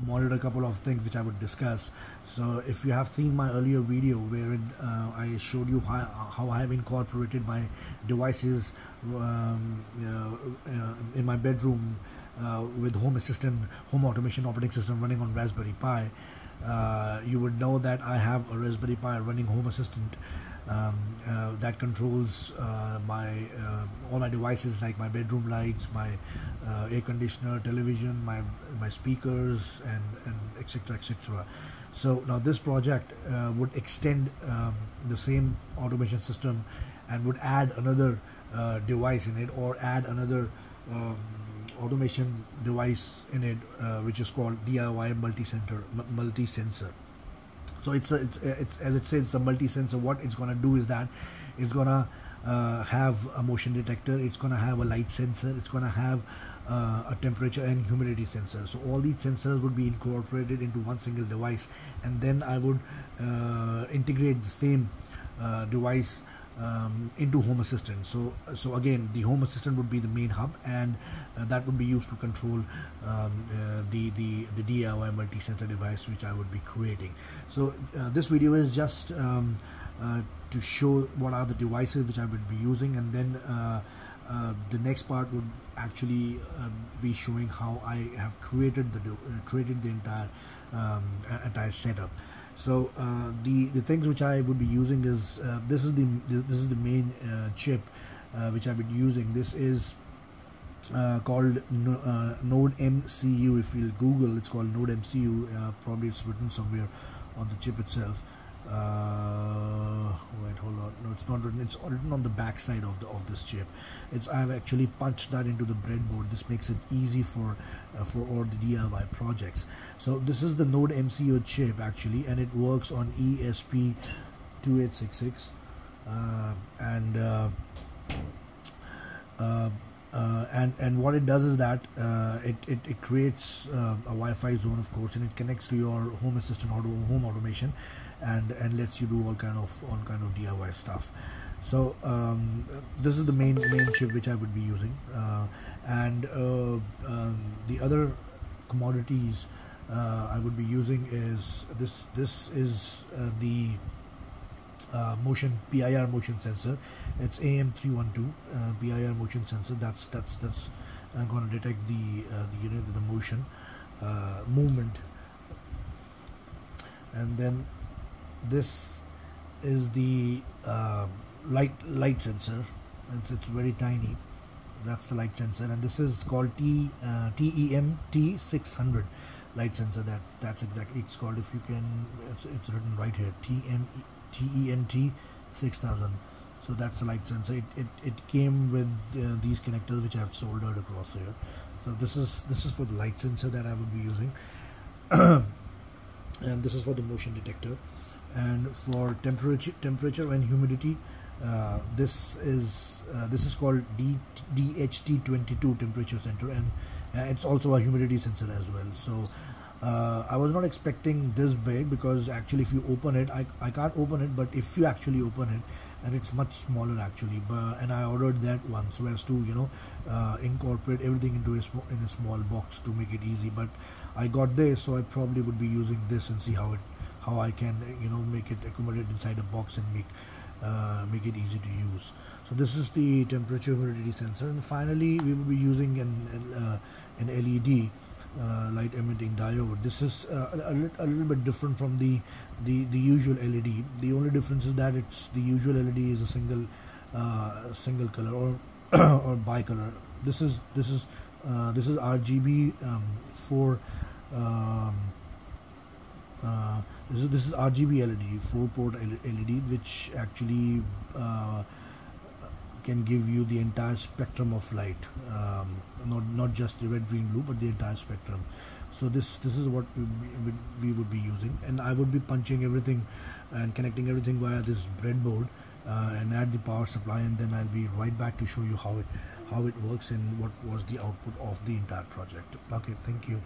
monitor a couple of things which I would discuss. So if you have seen my earlier video wherein I showed you how I have incorporated my devices in my bedroom with Home Assistant, home automation operating system running on Raspberry Pi, you would know that I have a Raspberry Pi running Home Assistant that controls all my devices, like my bedroom lights, my air conditioner, television, my speakers, and etc, etc. So now this project would extend the same automation system and would add another device in it, or add another automation device in it, which is called DIY multisensor. So it's as it says, the multisensor. What it's gonna do is that it's gonna have a motion detector, it's gonna have a light sensor, it's gonna have a temperature and humidity sensor. So all these sensors would be incorporated into one single device, and then I would integrate the same device into Home Assistant. So again, the Home Assistant would be the main hub, and that would be used to control the DIY multi-sensor device which I would be creating. So this video is just to show what are the devices which I would be using, and then the next part would actually be showing how I have created the entire setup. So the things which I would be using is this is the main chip which I've been using. This is called Node MCU. If you Google, it's called Node MCU. Probably it's written somewhere on the chip itself. Wait, hold on. No, it's not written. It's written on the back side of this chip. I've actually punched that into the breadboard. This makes it easy for all the DIY projects. So this is the Node MCU chip actually, and it works on ESP2866, and what it does is that it creates a Wi-Fi zone, of course, and it connects to your Home Assistant home automation, and lets you do all kind of DIY stuff. So this is the main chip which I would be using, and the other commodities I would be using is this is the PIR motion sensor. It's AM312 PIR motion sensor. That's going to detect the motion movement. And then this is the light sensor. It's very tiny. That's the light sensor, and this is called TEMT600 light sensor. That's exactly it's called. If you can, it's written right here, TEMT 6000. So that's the light sensor. It came with these connectors which I have soldered across here. So this is for the light sensor that I would be using, and this is for the motion detector. And for temperature and humidity, this is called DHT22 temperature sensor, and it's also a humidity sensor as well. So I was not expecting this big, because actually if you open it, I can't open it, but if you actually open it, and it's much smaller actually, and I ordered that one so as to incorporate everything into a small box to make it easy. But I got this, so I probably would be using this and see how I can make it accommodate inside a box and make it easy to use. So this is the temperature humidity sensor, and finally we will be using an LED light emitting diode. This is a little bit different from the usual LED. The only difference is that the usual LED is a single color or or bicolor. This is RGB for this is RGB LED, 4-port LED, which actually can give you the entire spectrum of light, not just the red, green, blue, but the entire spectrum. So this is what we would be using, and I would be punching everything and connecting everything via this breadboard, and add the power supply, and then I'll be right back to show you how it works and what was the output of the entire project. Okay, thank you.